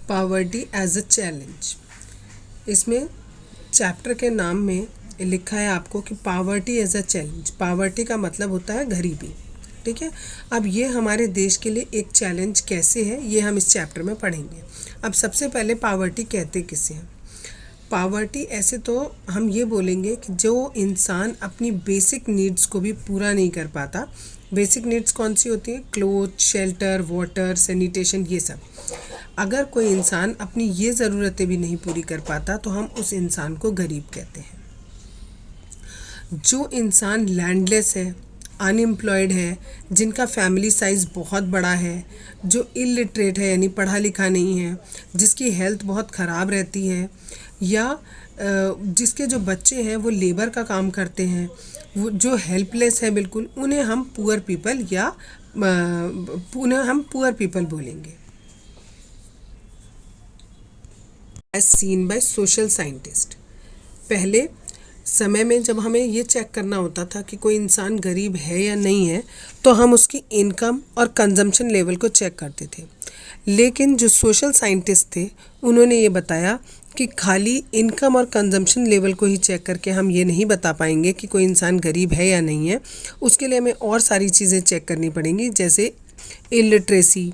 Poverty as a challenge. इसमें chapter के नाम में लिखा है आपको कि poverty as a challenge. Poverty का मतलब होता है गरीबी, ठीक है। अब ये हमारे देश के लिए एक चैलेंज कैसे है, ये हम इस चैप्टर में पढ़ेंगे। अब सबसे पहले पावर्टी कहते किसे हैं। पावर्टी ऐसे तो हम ये बोलेंगे कि जो इंसान अपनी बेसिक नीड्स को भी पूरा नहीं कर पाता। बेसिक नीड्स कौन सी होती हैं? क्लोथ, शेल्टर, वाटर, सैनिटेशन, ये सब। अगर कोई इंसान अपनी ये ज़रूरतें भी नहीं पूरी कर पाता तो हम उस इंसान को गरीब कहते हैं। जो इंसान लैंडलेस है, अनएम्प्लॉयड है, जिनका फैमिली साइज़ बहुत बड़ा है, जो इलिटरेट है यानी पढ़ा लिखा नहीं है, जिसकी हेल्थ बहुत ख़राब रहती है, या जिसके जो बच्चे हैं वो लेबर का काम करते हैं, वो जो हेल्पलेस है बिल्कुल, उन्हें हम पुअर पीपल या उन्हें हम पुअर पीपल बोलेंगे। As seen by social scientist. पहले समय में जब हमें ये चेक करना होता था कि कोई इंसान गरीब है या नहीं है, तो हम उसकी इनकम और कंजम्पशन लेवल को चेक करते थे। लेकिन जो सोशल साइंटिस्ट थे उन्होंने ये बताया कि खाली इनकम और कंजम्पशन लेवल को ही चेक करके हम ये नहीं बता पाएंगे कि कोई इंसान गरीब है या नहीं है। उसके लिए हमें और सारी चीज़ें चेक करनी पड़ेंगी, जैसे illiteracy,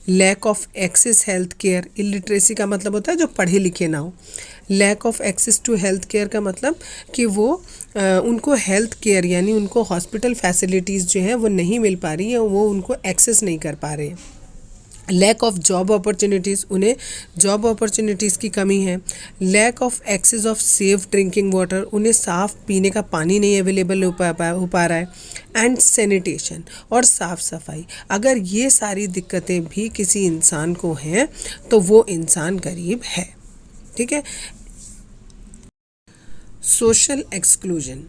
lack of access health care. Illiteracy का मतलब होता है जो पढ़े लिखे ना हो। Lack of access to health care का मतलब कि वो उनको हेल्थ केयर यानी उनको हॉस्पिटल फैसिलिटीज़ जो है वो नहीं मिल पा रही है, वो उनको एक्सेस नहीं कर पा रहे हैं। लैक ऑफ जॉब अपॉर्चुनिटीज़, उन्हें जॉब अपॉर्चुनिटीज़ की कमी है। Lack of access of safe drinking water, उन्हें साफ़ पीने का पानी नहीं अवेलेबल हो पा रहा है। एंड सैनिटेशन, और साफ़ सफाई। अगर ये सारी दिक्कतें भी किसी इंसान को हैं तो वो इंसान गरीब है, ठीक है। Social exclusion.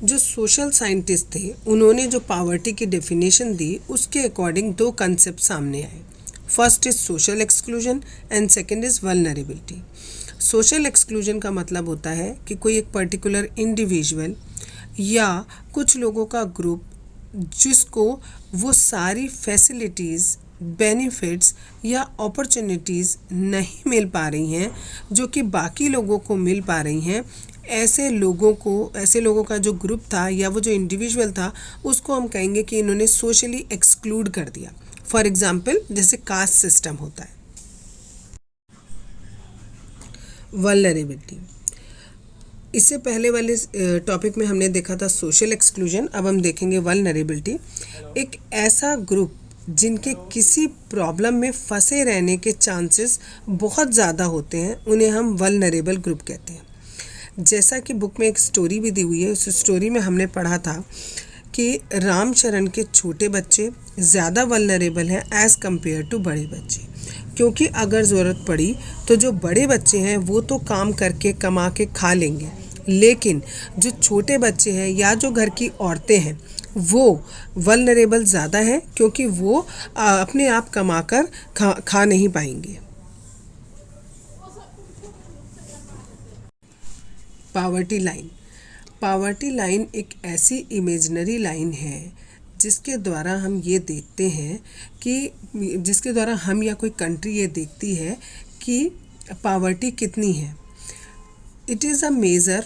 जो सोशल साइंटिस्ट थे उन्होंने जो पावर्टी की डेफिनेशन दी उसके अकॉर्डिंग दो कंसेप्ट सामने आए। First is social exclusion and second is vulnerability. Social exclusion का मतलब होता है कि कोई एक पर्टिकुलर इंडिविजुअल या कुछ लोगों का ग्रुप जिसको वो सारी फैसिलिटीज़, बेनिफिट्स या अपॉर्चुनिटीज़ नहीं मिल पा रही हैं जो कि बाकी लोगों को मिल पा रही हैं, ऐसे लोगों का जो ग्रुप था या वो जो इंडिविजुअल था उसको हम कहेंगे कि इन्होंने सोशली एक्सक्लूड कर दिया। फॉर एग्जाम्पल जैसे कास्ट सिस्टम होता है। वल्नरेबिलिटी, इससे पहले वाले टॉपिक में हमने देखा था सोशल एक्सक्लूजन, अब हम देखेंगे वल्नरेबिलिटी। एक ऐसा ग्रुप जिनके किसी प्रॉब्लम में फंसे रहने के चांसेस बहुत ज़्यादा होते हैं, उन्हें हम वल्नरेबल ग्रुप कहते हैं। जैसा कि बुक में एक स्टोरी भी दी हुई है, उस स्टोरी में हमने पढ़ा था कि रामचरण के छोटे बच्चे ज़्यादा वल्नरेबल हैं एज़ कम्पेयर टू बड़े बच्चे, क्योंकि अगर ज़रूरत पड़ी तो जो बड़े बच्चे हैं वो तो काम करके कमा के खा लेंगे, लेकिन जो छोटे बच्चे हैं या जो घर की औरतें हैं वो वल्नरेबल ज़्यादा हैं, क्योंकि वो अपने आप कमा कर खा नहीं पाएंगे। Poverty line. पावर्टी लाइन एक ऐसी इमेजिनरी लाइन है जिसके द्वारा हम ये देखते हैं कि जिसके द्वारा हम या कोई कंट्री ये देखती है कि पावर्टी कितनी है। It is a measure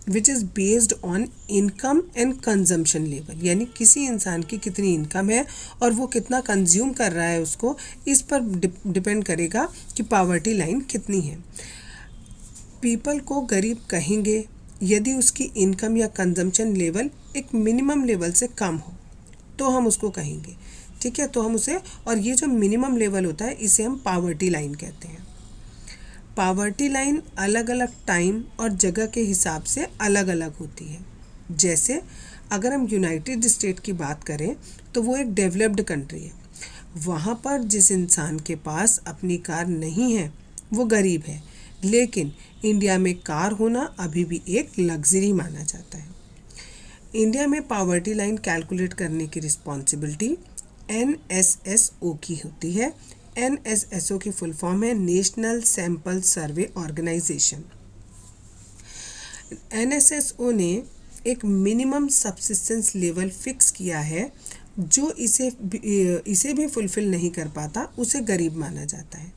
which is based on income and consumption level, यानी किसी इंसान की कितनी इनकम है और वो कितना कंज्यूम कर रहा है, उसको इस पर डिपेंड करेगा कि पावर्टी लाइन कितनी है। पीपल को गरीब कहेंगे यदि उसकी इनकम या कंजम्पशन लेवल एक मिनिमम लेवल से कम हो तो हम उसको कहेंगे, ठीक है। तो हम उसे, और ये जो मिनिमम लेवल होता है इसे हम पावर्टी लाइन कहते हैं। पावर्टी लाइन अलग अलग टाइम और जगह के हिसाब से अलग अलग होती है। जैसे अगर हम यूनाइटेड स्टेट की बात करें तो वो एक डेवलप्ड कंट्री है। वहाँ पर जिस इंसान के पास अपनी कार नहीं है वो गरीब है, लेकिन इंडिया में कार होना अभी भी एक लग्जरी माना जाता है। इंडिया में पावर्टी लाइन कैलकुलेट करने की रिस्पॉन्सिबिलिटी NSSO की होती है। NSSO की फुल फॉर्म है national sample survey organisation. NSSO ने एक मिनिमम सब्सिस्टेंस लेवल फिक्स किया है, जो इसे भी फुलफ़िल नहीं कर पाता उसे गरीब माना जाता है।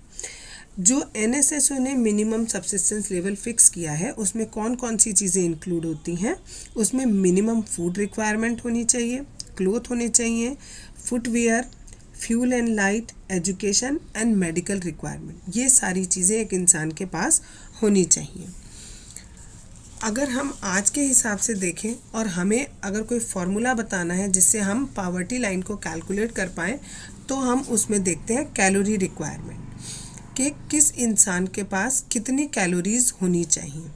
जो NSSO ने मिनिमम सब्सिस्टेंस लेवल फिक्स किया है उसमें कौन कौन सी चीज़ें इंक्लूड होती हैं? उसमें मिनिमम फूड रिक्वायरमेंट होनी चाहिए, क्लोथ होने चाहिए, footwear, fuel and light, education and medical requirement. ये सारी चीज़ें एक इंसान के पास होनी चाहिए। अगर हम आज के हिसाब से देखें और हमें अगर कोई फार्मूला बताना है जिससे हम पावर्टी लाइन को कैलकुलेट कर पाएँ, तो हम उसमें देखते हैं कैलोरी रिक्वायरमेंट, कि किस इंसान के पास कितनी कैलोरीज होनी चाहिए।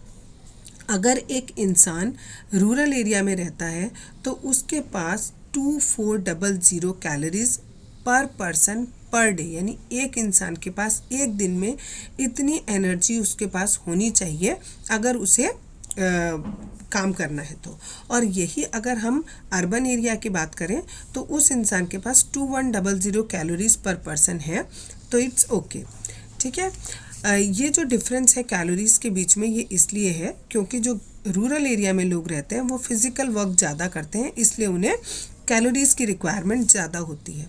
अगर एक इंसान रूरल एरिया में रहता है तो उसके पास 2400 कैलोरीज पर पर्सन पर डे, यानी एक इंसान के पास एक दिन में इतनी एनर्जी उसके पास होनी चाहिए अगर उसे काम करना है तो। और यही अगर हम अर्बन एरिया की बात करें तो उस इंसान के पास 2100 कैलोरीज पर पर्सन है, तो इट्स ओके। ठीक है, ये जो डिफरेंस है कैलोरीज के बीच में ये इसलिए है क्योंकि जो रूरल एरिया में लोग रहते हैं वो फिज़िकल वर्क ज़्यादा करते हैं, इसलिए उन्हें कैलोरीज़ की रिक्वायरमेंट ज़्यादा होती है।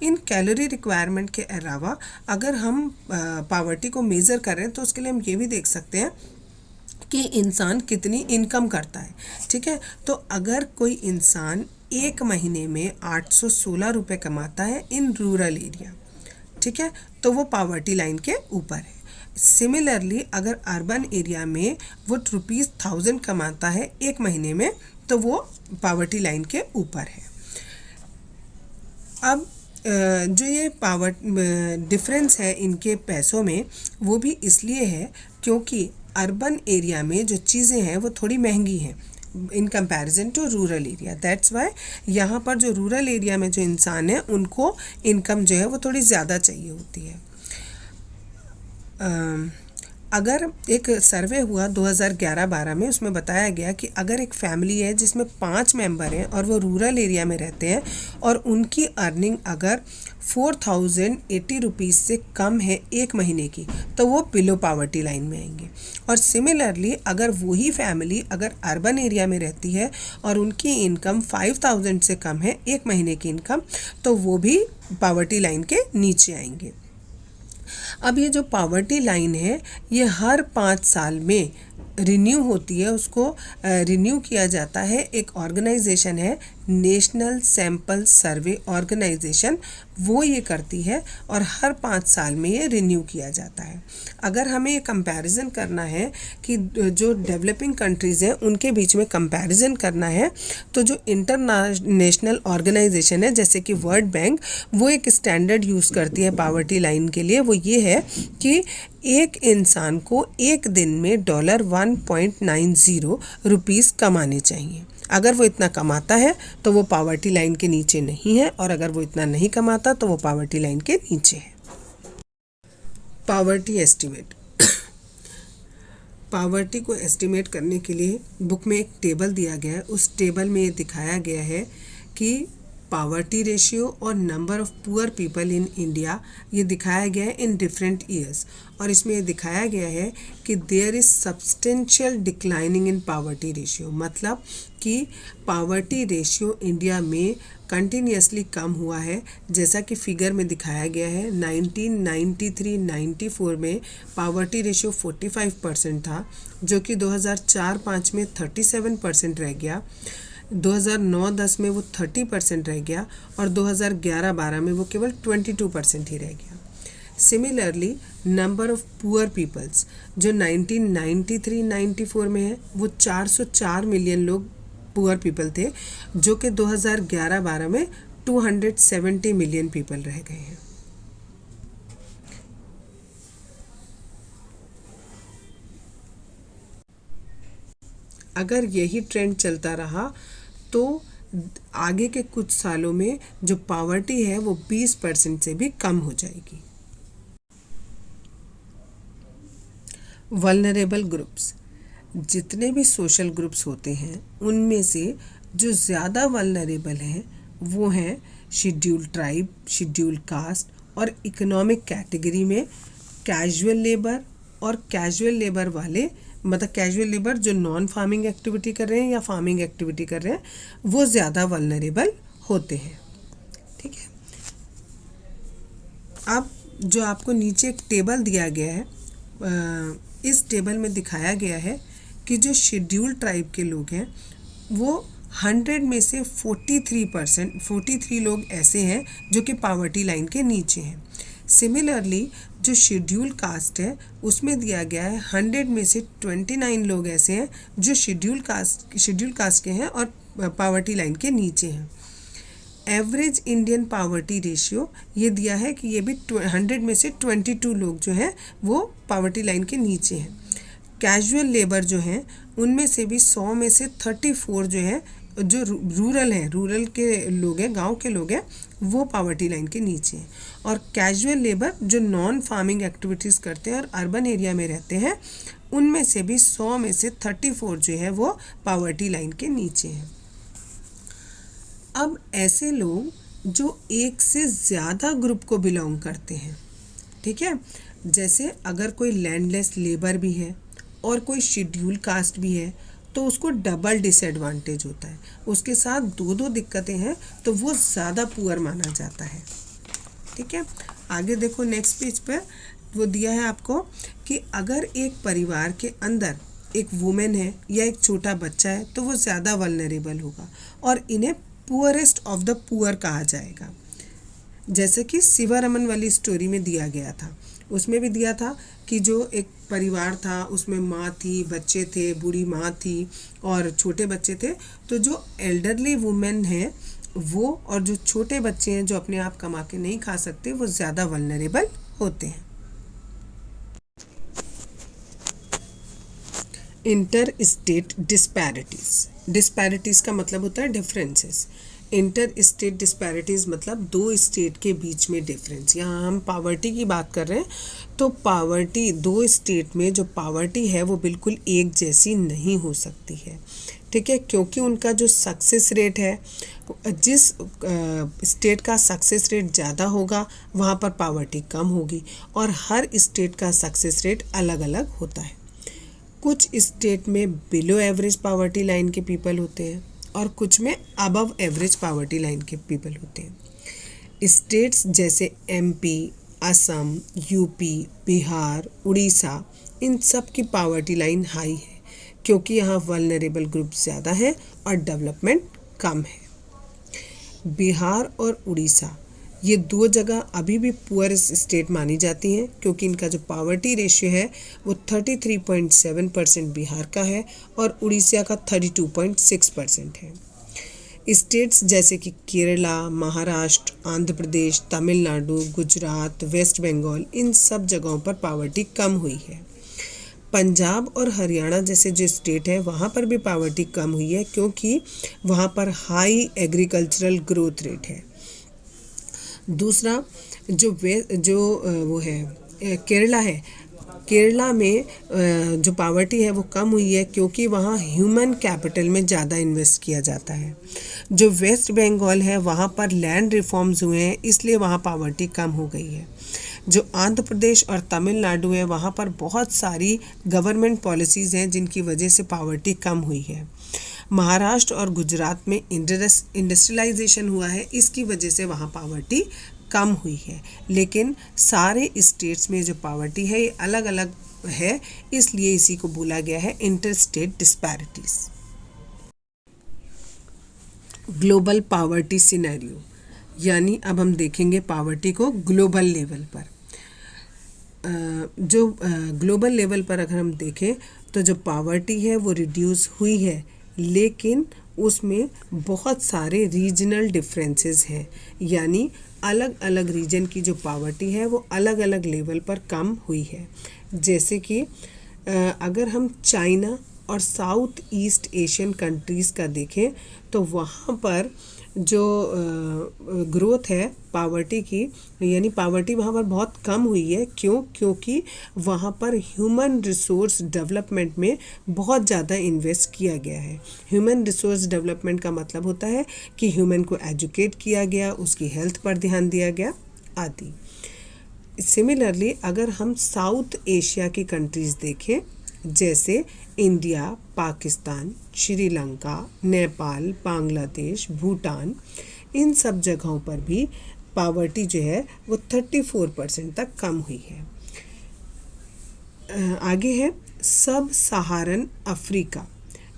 इन कैलोरी रिक्वायरमेंट के अलावा अगर हम पावर्टी को मेज़र करें तो उसके लिए हम ये भी देख सकते हैं कि इंसान कितनी इनकम करता है। ठीक है, तो अगर कोई इंसान एक महीने में 816 रुपये कमाता है इन रूरल एरिया, ठीक है, तो वो पावर्टी लाइन के ऊपर है। सिमिलरली अगर अर्बन एरिया में वो ₹1000 कमाता है एक महीने में, तो वो पावर्टी लाइन के ऊपर है। अब जो ये पावर डिफरेंस है इनके पैसों में, वो भी इसलिए है क्योंकि अर्बन एरिया में जो चीज़ें हैं वो थोड़ी महंगी हैं in comparison to rural area. That's why यहाँ पर जो रूरल एरिया में जो इंसान है उनको इनकम जो है वो थोड़ी ज़्यादा चाहिए होती है। अगर एक सर्वे हुआ 2011-12 में, उसमें बताया गया कि अगर एक फैमिली है जिसमें 5 मेंबर हैं और वो रूरल एरिया में रहते हैं और उनकी अर्निंग अगर 4080 रुपीज़ से कम है एक महीने की, तो वो बिलो पावर्टी लाइन में आएंगे। और सिमिलरली अगर वही फैमिली अगर अर्बन एरिया में रहती है और उनकी इनकम 5000 से कम है एक महीने की इनकम, तो वो भी पावर्टी लाइन के नीचे आएंगे। अब ये जो पावर्टी लाइन है ये हर 5 साल में रिन्यू होती है, उसको रिन्यू किया जाता है। एक ऑर्गेनाइजेशन है नेशनल सैंपल सर्वे ऑर्गेनाइजेशन, वो ये करती है और हर 5 साल में ये रिन्यू किया जाता है। अगर हमें ये कंपैरिजन करना है कि जो डेवलपिंग कंट्रीज़ हैं उनके बीच में कंपैरिजन करना है, तो जो इंटरनेशनल ऑर्गेनाइजेशन है जैसे कि वर्ल्ड बैंक, वो एक स्टैंडर्ड यूज़ करती है पावर्टी लाइन के लिए। वो ये है कि एक इंसान को एक दिन में $1.90 रुपीज़ कमाने चाहिए। अगर वो इतना कमाता है तो वो पावर्टी लाइन के नीचे नहीं है, और अगर वो इतना नहीं कमाता तो वो पावर्टी लाइन के नीचे है। Poverty estimate. पावर्टी को एस्टिमेट करने के लिए बुक में एक टेबल दिया गया है। उस टेबल में ये दिखाया गया है कि पावर्टी रेशियो और number of poor people in India, ये दिखाया गया है इन डिफरेंट ईयर्स। और इसमें ये दिखाया गया है कि there is substantial declining in poverty ratio, मतलब कि पावर्टी रेशियो इंडिया में कंटिन्यूसली कम हुआ है। जैसा कि फिगर में दिखाया गया है 1993-94 में पावर्टी रेशियो 45% था, जो कि 2004-05 में 37% रह गया, 2009-10 में वो 30% रह गया, और 2011-12 में वो केवल 22% ही रह गया। Similarly number of poor peoples जो 1993-94 में है, वो 404 मिलियन लोग पुअर पीपल थे, जो कि 2011-12 में 270 मिलियन पीपल रह गए हैं। अगर यही ट्रेंड चलता रहा तो आगे के कुछ सालों में जो पावर्टी है वो 20% से भी कम हो जाएगी। वल्नरेबल ग्रुप्स, जितने भी सोशल ग्रुप्स होते हैं उनमें से जो ज़्यादा वल्नरेबल हैं वो हैं शेड्यूल ट्राइब, शेड्यूल कास्ट और इकोनॉमिक कैटेगरी में कैजुअल लेबर और कैजुअल लेबर वाले, मतलब कैजुअल लेबर जो नॉन फार्मिंग एक्टिविटी कर रहे हैं या फार्मिंग एक्टिविटी कर रहे हैं, वो ज़्यादा वल्नरेबल होते हैं। ठीक है, अब जो आपको नीचे एक टेबल दिया गया है, इस टेबल में दिखाया गया है कि जो शेड्यूल ट्राइब के लोग हैं वो 100 में से 43 लोग ऐसे हैं जो कि पावर्टी लाइन के नीचे हैं। सिमिलरली जो शेड्यूल कास्ट है उसमें दिया गया है 100 में से 29 लोग ऐसे हैं जो शेड्यूल कास्ट के हैं और पावर्टी लाइन के नीचे हैं। एवरेज इंडियन पावर्टी रेशियो ये दिया है कि ये भी 100 में से 22 लोग जो हैं वो पावर्टी लाइन के नीचे हैं। कैजुअल लेबर जो हैं उनमें से भी 100 में से 34 जो है जो रूरल के लोग हैं, गांव के लोग हैं, वो पावर्टी लाइन के नीचे हैं। और कैजुअल लेबर जो नॉन फार्मिंग एक्टिविटीज़ करते हैं और अर्बन एरिया में रहते हैं उनमें से भी 100 में से 34 जो है वो पावर्टी लाइन के नीचे हैं। अब ऐसे लोग जो एक से ज़्यादा ग्रुप को बिलोंग करते हैं, ठीक है, जैसे अगर कोई लैंडलेस लेबर भी है और कोई शेड्यूल कास्ट भी है तो उसको डबल डिसएडवांटेज होता है, उसके साथ दो दिक्कतें हैं तो वो ज़्यादा पुअर माना जाता है। ठीक है, आगे देखो नेक्स्ट पेज पर वो दिया है आपको कि अगर एक परिवार के अंदर एक वुमेन है या एक छोटा बच्चा है तो वो ज़्यादा वल्नरेबल होगा और इन्हें पुअरेस्ट ऑफ द पुअर कहा जाएगा। जैसे कि शिवारमन वाली स्टोरी में दिया गया था, उसमें भी दिया था कि जो एक परिवार था उसमें माँ थी, बच्चे थे, बूढ़ी माँ थी और छोटे बच्चे थे, तो जो एल्डरली वुमेन है वो और जो छोटे बच्चे हैं जो अपने आप कमा के नहीं खा सकते वो ज़्यादा वल्नरेबल होते हैं। इंटर स्टेट डिस्पैरिटीज़ का मतलब होता है डिफरेंसेस। इंटर स्टेट डिस्पैरिटीज़ मतलब दो स्टेट के बीच में डिफरेंस। यहाँ हम पावर्टी की बात कर रहे हैं तो पावर्टी दो स्टेट में जो पावर्टी है वो बिल्कुल एक जैसी नहीं हो सकती है, ठीक है, क्योंकि उनका जो सक्सेस रेट है, जिस स्टेट का सक्सेस रेट ज़्यादा होगा वहाँ पर पावर्टी कम होगी और हर स्टेट का सक्सेस रेट अलग अलग होता है। कुछ स्टेट में बिलो एवरेज पावर्टी लाइन के पीपल होते हैं और कुछ में अबव एवरेज पावर्टी लाइन के पीपल होते हैं। स्टेट्स जैसे एमपी, असम, यूपी, बिहार, उड़ीसा, इन सब की पावर्टी लाइन हाई है क्योंकि यहाँ वल्नरेबल ग्रुप ज़्यादा है और डेवलपमेंट कम है। बिहार और उड़ीसा ये दो जगह अभी भी पुअरेस्ट स्टेट मानी जाती हैं क्योंकि इनका जो पावर्टी रेशियो है वो 33.7% बिहार का है और उड़ीसा का 32.6% है। स्टेट्स जैसे कि केरला, महाराष्ट्र, आंध्र प्रदेश, तमिलनाडु, गुजरात, वेस्ट बंगाल, इन सब जगहों पर पावर्टी कम हुई है। पंजाब और हरियाणा जैसे जो स्टेट है वहाँ पर भी पावर्टी कम हुई है क्योंकि वहाँ पर हाई एग्रीकल्चरल ग्रोथ रेट है। दूसरा जो वो है केरला है, केरला में जो पावर्टी है वो कम हुई है क्योंकि वहाँ ह्यूमन कैपिटल में ज़्यादा इन्वेस्ट किया जाता है। जो वेस्ट बंगाल है वहाँ पर लैंड रिफॉर्म्स हुए हैं इसलिए वहाँ पावर्टी कम हो गई है। जो आंध्र प्रदेश और तमिलनाडु है वहाँ पर बहुत सारी गवर्नमेंट पॉलिसीज़ हैं जिनकी वजह से पावर्टी कम हुई है। महाराष्ट्र और गुजरात में इंडस्ट्रियलाइजेशन हुआ है, इसकी वजह से वहाँ पावर्टी कम हुई है। लेकिन सारे स्टेट्स में जो पावर्टी है ये अलग अलग है, इसलिए इसी को बोला गया है inter state disparities. Global poverty scenario, यानी अब हम देखेंगे पावर्टी को ग्लोबल लेवल पर। जो ग्लोबल लेवल पर अगर हम देखें तो जो पावर्टी है वो रिड्यूस हुई है लेकिन उसमें बहुत सारे रीजनल डिफरेंसेस हैं, यानी अलग अलग रीजन की जो पावर्टी है वो अलग अलग लेवल पर कम हुई है। जैसे कि अगर हम चाइना और साउथ ईस्ट एशियन कंट्रीज़ का देखें तो वहाँ पर जो ग्रोथ है पावर्टी की, यानी पावर्टी वहाँ पर बहुत कम हुई है। क्योंकि वहाँ पर ह्यूमन रिसोर्स डेवलपमेंट में बहुत ज़्यादा इन्वेस्ट किया गया है। ह्यूमन रिसोर्स डेवलपमेंट का मतलब होता है कि ह्यूमन को एजुकेट किया गया, उसकी हेल्थ पर ध्यान दिया गया आदि। सिमिलरली अगर हम साउथ एशिया की कंट्रीज़ देखें जैसे इंडिया, पाकिस्तान, श्रीलंका, नेपाल, बांग्लादेश, भूटान, इन सब जगहों पर भी पावर्टी जो है वो 34% तक कम हुई है। आगे है सब सहारन अफ्रीका।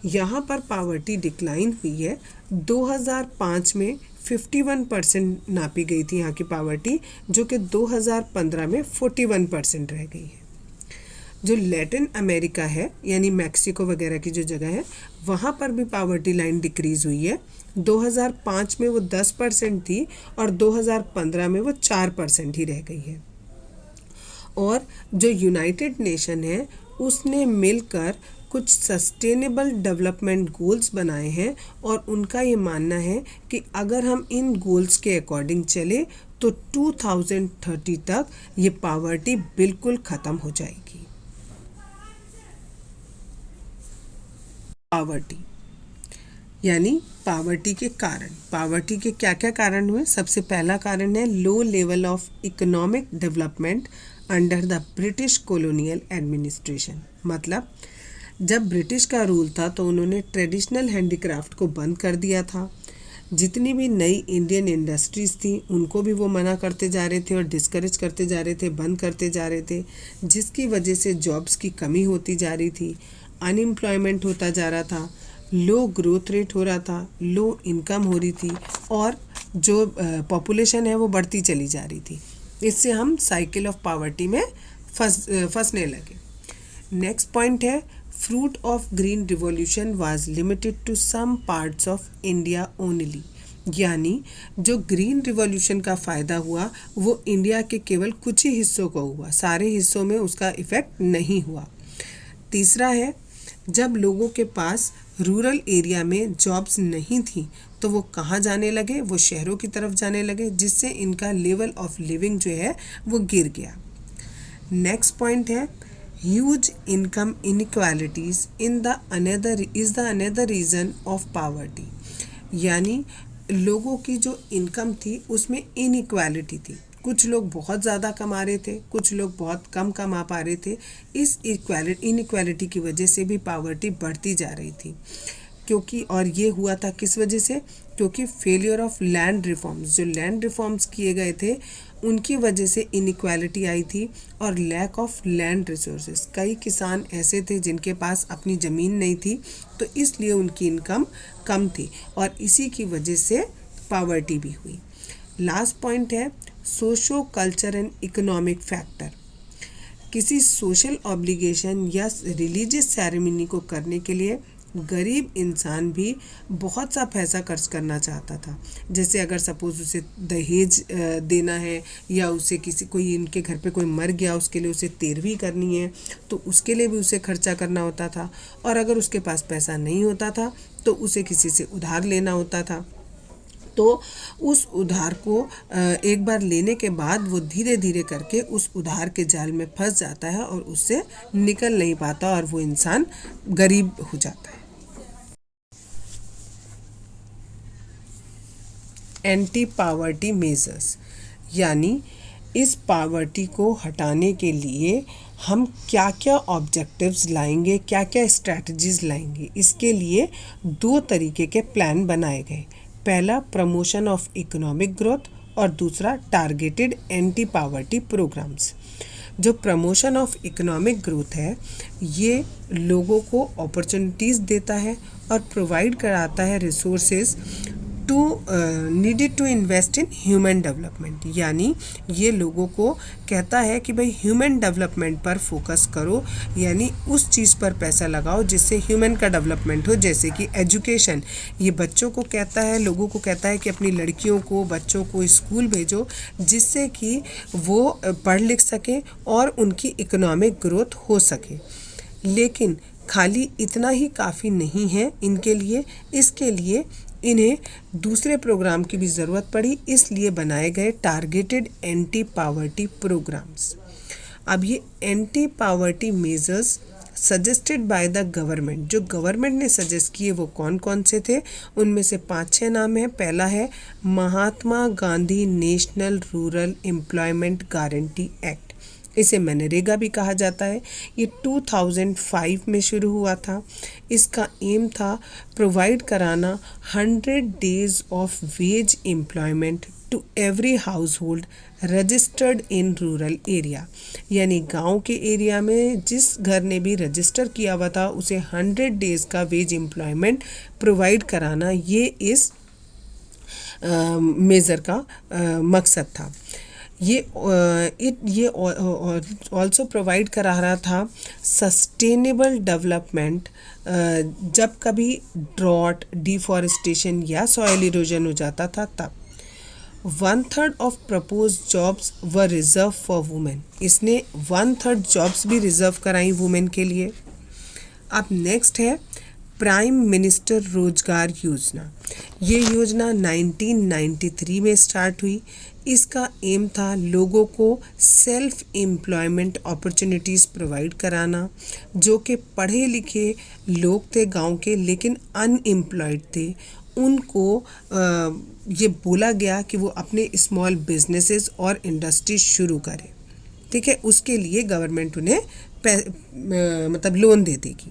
यहाँ पर पावर्टी डिक्लाइन हुई है। 2005 में 51% नापी गई थी यहाँ की पावर्टी, जो कि 2015 में 41% रह गई है। जो लैटिन अमेरिका है यानी मैक्सिको वगैरह की जो जगह है, वहाँ पर भी पावर्टी लाइन डिक्रीज़ हुई है। 2005 में वो 10% थी और 2015 में वो 4% ही रह गई है। और जो यूनाइटेड नेशन है उसने मिलकर कुछ सस्टेनेबल डेवलपमेंट गोल्स बनाए हैं और उनका ये मानना है कि अगर हम इन गोल्स के अकॉर्डिंग चले तो 2030 तक ये पावर्टी बिल्कुल ख़त्म हो जाएगी। पावर्टी यानी पावर्टी के कारण, पावर्टी के क्या क्या कारण हुए। सबसे पहला कारण है low level of economic development under the British colonial administration. मतलब जब ब्रिटिश का रूल था तो उन्होंने ट्रेडिशनल हैंडीक्राफ्ट को बंद कर दिया था। जितनी भी नई इंडियन इंडस्ट्रीज़ थी उनको भी वो मना करते जा रहे थे और डिस्करेज करते जा रहे थे, बंद करते जा रहे थे, जिसकी वजह से जॉब्स की कमी होती जा रही थी, अनएम्प्लॉयमेंट होता जा रहा था, लो ग्रोथ रेट हो रहा था, लो इनकम हो रही थी और जो पॉपुलेशन है वो बढ़ती चली जा रही थी। इससे हम साइकिल ऑफ पावर्टी में फंसने लगे। नेक्स्ट पॉइंट है fruit of green revolution was limited to some parts of India only. यानी जो ग्रीन रिवॉल्यूशन का फ़ायदा हुआ वो इंडिया के केवल कुछ ही हिस्सों को हुआ, सारे हिस्सों में उसका इफ़ेक्ट नहीं हुआ। तीसरा है जब लोगों के पास रूरल एरिया में जॉब्स नहीं थी तो वो कहाँ जाने लगे, वो शहरों की तरफ जाने लगे, जिससे इनका लेवल ऑफ लिविंग जो है वो गिर गया। नेक्स्ट पॉइंट है huge income inequalities is the another reason of poverty. यानी लोगों की जो इनकम थी उसमें इनइक्वालिटी थी। कुछ लोग बहुत ज़्यादा कमा रहे थे, कुछ लोग बहुत कम कमा पा रहे थे। इस इनइक्वालिटी की वजह से भी पावर्टी बढ़ती जा रही थी। क्योंकि और ये हुआ था किस वजह से, क्योंकि फेलियर ऑफ लैंड रिफॉर्म्स, जो लैंड रिफॉर्म्स किए गए थे उनकी वजह से इनइक्वालिटी आई थी और लैक ऑफ लैंड रिसोर्सेज। कई किसान ऐसे थे जिनके पास अपनी ज़मीन नहीं थी तो इसलिए उनकी इनकम कम थी और इसी की वजह से पावर्टी भी हुई। लास्ट पॉइंट है socio culture and economic factor. किसी सोशल ऑब्लिगेशन या रिलीजियस सेरेमनी को करने के लिए गरीब इंसान भी बहुत सा पैसा खर्च करना चाहता था। जैसे अगर सपोज़ उसे दहेज देना है या उसे कोई इनके घर पे कोई मर गया उसके लिए उसे तेरहवीं करनी है तो उसके लिए भी उसे खर्चा करना होता था। और अगर उसके पास पैसा नहीं होता था तो उसे किसी से उधार लेना होता था। तो उस उधार को एक बार लेने के बाद वो धीरे धीरे करके उस उधार के जाल में फंस जाता है और उससे निकल नहीं पाता और वो इंसान गरीब हो जाता है। एंटी पावर्टी मेजर्स, यानी इस पावर्टी को हटाने के लिए हम क्या क्या ऑब्जेक्टिव्स लाएंगे, क्या क्या स्ट्रैटेजीज लाएंगे। इसके लिए 2 तरीके के प्लान बनाए गए। पहला प्रमोशन ऑफ इकोनॉमिक ग्रोथ और दूसरा टारगेटेड एंटी पावर्टी प्रोग्राम्स। जो प्रमोशन ऑफ इकोनॉमिक ग्रोथ है ये लोगों को अपॉर्चुनिटीज़ देता है और प्रोवाइड कराता है resources needed to invest in human development. यानी ये लोगों को कहता है कि भाई ह्यूमन डेवलपमेंट पर फोकस करो, यानी उस चीज़ पर पैसा लगाओ जिससे ह्यूमन का डेवलपमेंट हो। जैसे कि एजुकेशन, ये बच्चों को कहता है, लोगों को कहता है कि अपनी लड़कियों को, बच्चों को स्कूल भेजो जिससे कि वो पढ़ लिख सकें और उनकी इकोनॉमिक ग्रोथ हो सके। लेकिन खाली इतना ही काफ़ी नहीं है इनके लिए, इसके लिए इन्हें दूसरे प्रोग्राम की भी ज़रूरत पड़ी, इसलिए बनाए गए टारगेटेड एंटी पावर्टी प्रोग्राम्स। अब ये anti poverty measures suggested by the government, जो गवर्नमेंट ने सजेस्ट किए वो कौन कौन से थे, उनमें से 5-6 नाम हैं। पहला है Mahatma Gandhi national rural employment guarantee act, इसे मनरेगा भी कहा जाता है। ये 2005 में शुरू हुआ था। इसका एम था प्रोवाइड कराना 100 days of wage employment to every household registered in rural area, यानी गांव के एरिया में जिस घर ने भी रजिस्टर किया हुआ था उसे 100 डेज़ का वेज एम्प्लॉयमेंट प्रोवाइड कराना, ये इस मेज़र का मकसद था। ये ऑल्सो प्रोवाइड करा रहा था सस्टेनेबल डेवलपमेंट। जब कभी ड्रॉट, डिफॉरेस्टेशन या सॉइल इरोजन हो जाता था तब 1/3 of propose jobs were reserve for women, इसने 1/3 जॉब्स भी रिजर्व कराई वुमेन के लिए। अब नेक्स्ट है प्राइम मिनिस्टर रोजगार योजना। ये योजना 1993 में स्टार्ट हुई। इसका एम था लोगों को सेल्फ एम्प्लॉयमेंट अपॉर्चुनिटीज़ प्रोवाइड कराना। जो कि पढ़े लिखे लोग थे गांव के लेकिन अनएम्प्लॉयड थे, उनको ये बोला गया कि वो अपने स्मॉल बिजनेसेस और इंडस्ट्री शुरू करें। ठीक है, उसके लिए गवर्नमेंट उन्हें मतलब लोन दे देगी।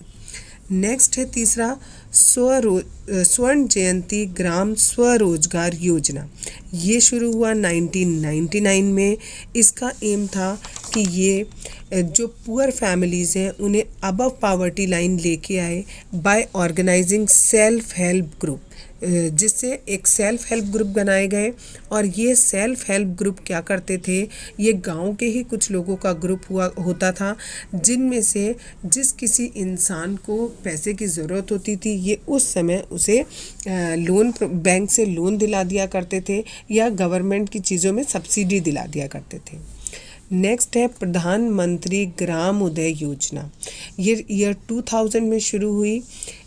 नेक्स्ट है तीसरा स्वर्ण जयंती ग्राम स्वरोजगार योजना। ये शुरू हुआ 1999 में। इसका एम था कि ये जो पुअर फैमिलीज़ हैं उन्हें अबव पावर्टी लाइन लेके आए by organising self help group, जिससे एक सेल्फ हेल्प ग्रुप बनाए गए। और ये सेल्फ हेल्प ग्रुप क्या करते थे, ये गांव के ही कुछ लोगों का ग्रुप होता था, जिनमें से जिस किसी इंसान को पैसे की ज़रूरत होती थी ये उस समय उसे लोन, बैंक से लोन दिला दिया करते थे या गवर्नमेंट की चीज़ों में सब्सिडी दिला दिया करते थे। नेक्स्ट है प्रधानमंत्री ग्राम उदय योजना। ये ईयर 2000 में शुरू हुई।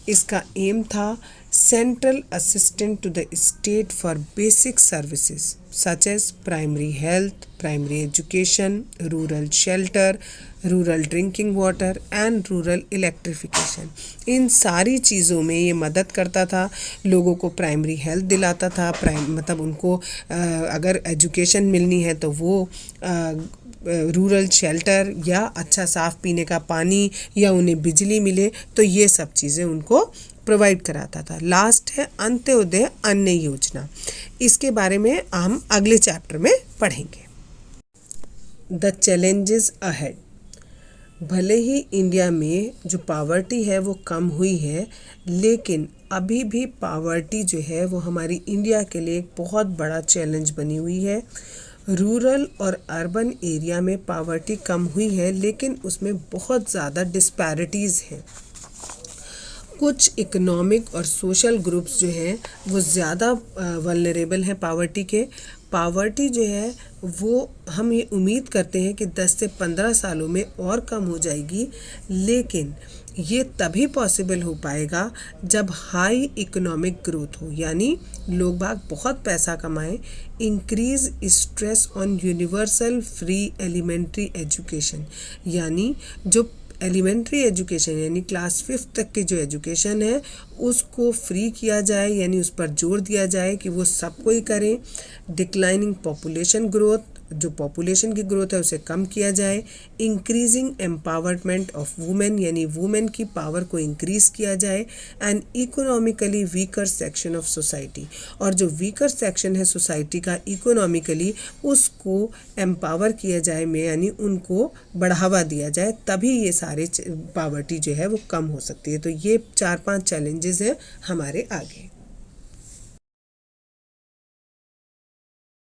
इसका एम था central assistant to the state for basic services such as primary health, primary education, rural shelter, rural drinking water and rural electrification. इन सारी चीज़ों में ये मदद करता था, लोगों को प्राइमरी हेल्थ दिलाता था, मतलब उनको अगर एजुकेशन मिलनी है तो वो रूरल शेल्टर या अच्छा साफ़ पीने का पानी या उन्हें बिजली मिले, तो ये सब चीज़ें उनको प्रोवाइड कराता था। लास्ट है अंत्योदय अन्न योजना। इसके बारे में हम अगले चैप्टर में पढ़ेंगे। The challenges ahead. भले ही इंडिया में जो पावर्टी है वो कम हुई है, लेकिन अभी भी पावर्टी जो है वो हमारी इंडिया के लिए एक बहुत बड़ा चैलेंज बनी हुई है। रूरल और अर्बन एरिया में पावर्टी कम हुई है लेकिन उसमें बहुत ज़्यादा डिस्पैरिटीज़ हैं। कुछ इकोनॉमिक और सोशल ग्रुप्स जो हैं वो ज़्यादा वल्नरेबल हैं पावर्टी के। पावर्टी जो है वो हम ये उम्मीद करते हैं कि 10 से 15 सालों में और कम हो जाएगी, लेकिन ये तभी पॉसिबल हो पाएगा जब हाई इकोनॉमिक ग्रोथ हो, यानी लोग बाग बहुत पैसा कमाएं। Increase stress on universal free elementary education, यानी जो एलिमेंट्री एजुकेशन यानी क्लास 5 तक की जो एजुकेशन है उसको फ्री किया जाए, यानी उस पर जोर दिया जाए कि वो सबको ही करें। डिक्लाइनिंग पॉपुलेशन ग्रोथ, जो पॉपुलेशन की ग्रोथ है उसे कम किया जाए। इंक्रीजिंग एम्पावरमेंट ऑफ वुमेन, यानी वुमेन की पावर को इंक्रीज़ किया जाए। And economically weaker section of society, और जो वीकर सेक्शन है सोसाइटी का इकोनॉमिकली उसको एम्पावर किया जाए में, यानी उनको बढ़ावा दिया जाए, तभी ये सारे पावर्टी जो है वो कम हो सकती है। तो ये 4-5 चैलेंजेस हैं हमारे आगे।